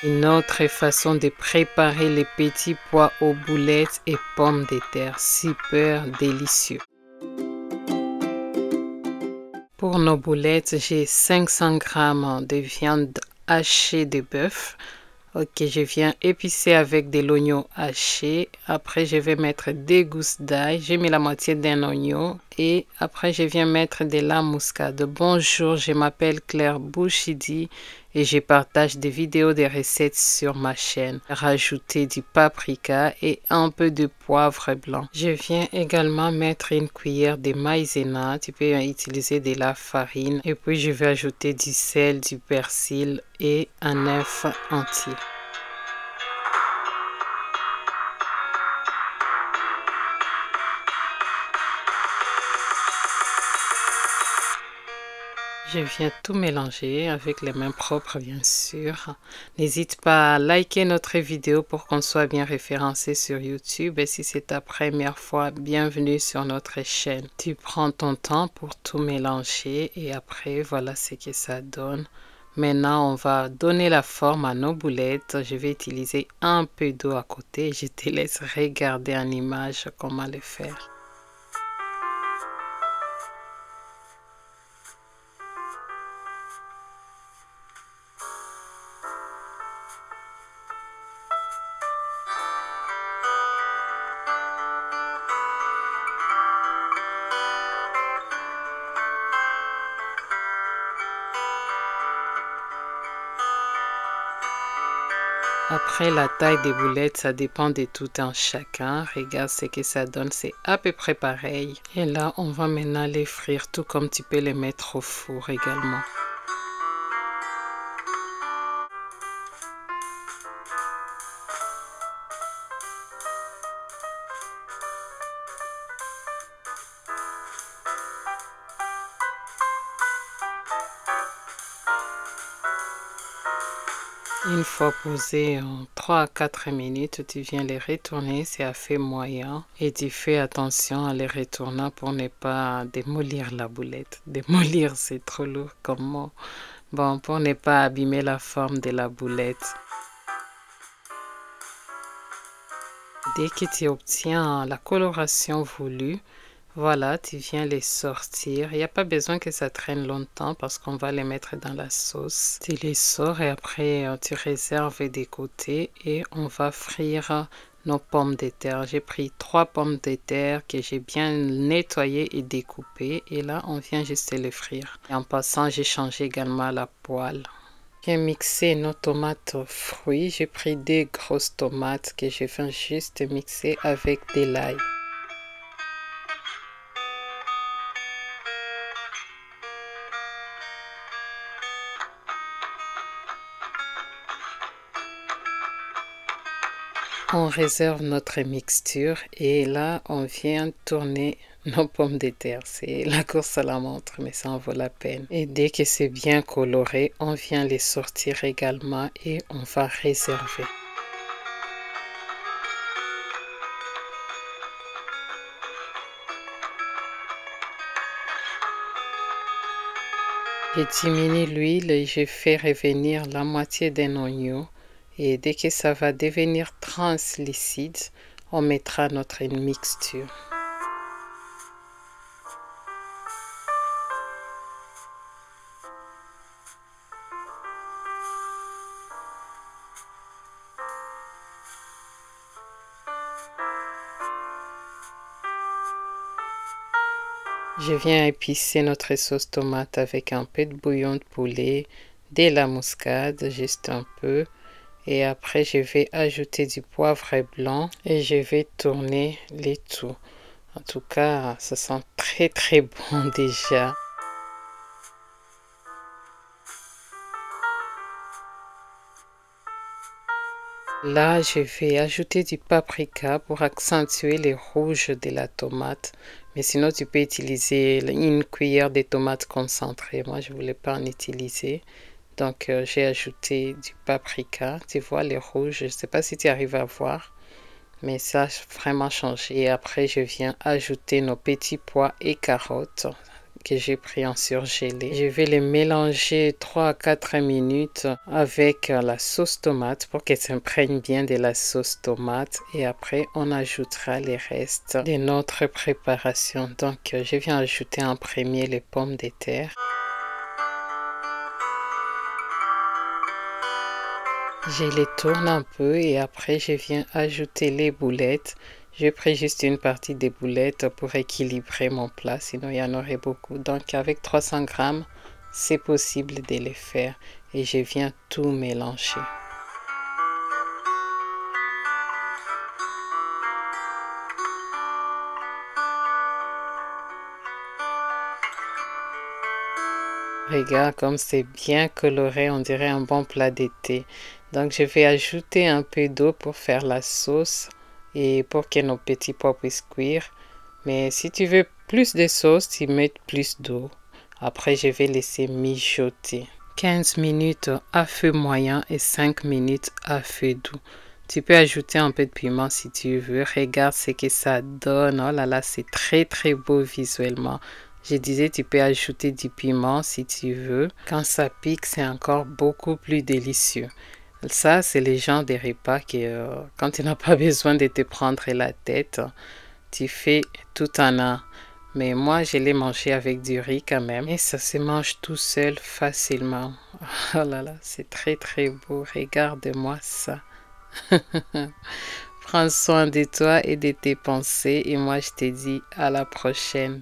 Une autre façon de préparer les petits pois aux boulettes et pommes de terre, super délicieux. Pour nos boulettes, j'ai 500 g de viande hachée de bœuf. Ok, je viens épicer avec de l'oignon haché. Après, je vais mettre des gousses d'ail. J'ai mis la moitié d'un oignon. Et après, je viens mettre de la muscade. Bonjour, je m'appelle Claire Bouchidi et je partage des vidéos de recettes sur ma chaîne. Rajouter du paprika et un peu de poivre blanc. Je viens également mettre une cuillère de maïzena. Tu peux utiliser de la farine. Et puis, je vais ajouter du sel, du persil et un œuf entier. Je viens tout mélanger avec les mains propres bien sûr. N'hésite pas à liker notre vidéo pour qu'on soit bien référencé sur YouTube. Et si c'est ta première fois, bienvenue sur notre chaîne. Tu prends ton temps pour tout mélanger et après voilà ce que ça donne. Maintenant, on va donner la forme à nos boulettes. Je vais utiliser un peu d'eau à côté. Je te laisse regarder en image comment le faire. Après, la taille des boulettes, ça dépend de tout un chacun. Regarde ce que ça donne, c'est à peu près pareil. Et là, on va maintenant les frire, tout comme tu peux les mettre au four également. Une fois posé en 3 à 4 minutes, tu viens les retourner, c'est à feu moyen. Et tu fais attention à les retourner pour ne pas démolir la boulette. Démolir, c'est trop lourd comme mot. Bon, pour ne pas abîmer la forme de la boulette. Dès que tu obtiens la coloration voulue, voilà, tu viens les sortir. Il n'y a pas besoin que ça traîne longtemps parce qu'on va les mettre dans la sauce. Tu les sors et après tu réserves des côtés et on va frire nos pommes de terre. J'ai pris 3 pommes de terre que j'ai bien nettoyées et découpées et là on vient juste les frire. Et en passant, j'ai changé également la poêle. J'ai mixé nos tomates fruits. J'ai pris 2 grosses tomates que je viens juste mixer avec de l'ail. On réserve notre mixture et là on vient tourner nos pommes de terre. C'est la course à la montre mais ça en vaut la peine. Et dès que c'est bien coloré, on vient les sortir également et on va réserver. Je diminue l'huile et je fais revenir la moitié d'un oignon. Et dès que ça va devenir translucide, on mettra notre mixture. Je viens épicer notre sauce tomate avec un peu de bouillon de poulet, de la muscade, juste un peu. Et après, je vais ajouter du poivre blanc et je vais tourner les tout. En tout cas, ça sent très très bon déjà. Là, je vais ajouter du paprika pour accentuer les rouges de la tomate. Mais sinon, tu peux utiliser une cuillère de tomates concentrées. Moi, je ne voulais pas en utiliser. Donc, j'ai ajouté du paprika. Tu vois, les rouges, je ne sais pas si tu arrives à voir. Mais ça a vraiment changé. Et après, je viens ajouter nos petits pois et carottes que j'ai pris en surgelé. Je vais les mélanger 3 à 4 minutes avec la sauce tomate pour qu'elle s'imprègne bien de la sauce tomate et après on ajoutera les restes de notre préparation. Donc je viens ajouter en premier les pommes de terre. Je les tourne un peu et après je viens ajouter les boulettes. J'ai pris juste une partie des boulettes pour équilibrer mon plat, sinon il y en aurait beaucoup. Donc avec 300 grammes, c'est possible de les faire et je viens tout mélanger. Regarde comme c'est bien coloré, on dirait un bon plat d'été. Donc je vais ajouter un peu d'eau pour faire la sauce et pour que nos petits pois puissent cuire. Mais si tu veux plus de sauce, tu mets plus d'eau. Après, je vais laisser mijoter. 15 minutes à feu moyen et 5 minutes à feu doux. Tu peux ajouter un peu de piment si tu veux. Regarde ce que ça donne. Oh là là, c'est très très beau visuellement. Je disais, tu peux ajouter du piment si tu veux. Quand ça pique, c'est encore beaucoup plus délicieux. Ça, c'est le genre de repas que quand tu n'as pas besoin de te prendre la tête, tu fais tout en un. Mais moi, je l'ai mangé avec du riz quand même. Et ça se mange tout seul facilement. Oh là là, c'est très très beau. Regarde-moi ça. Prends soin de toi et de tes pensées. Et moi, je te dis à la prochaine.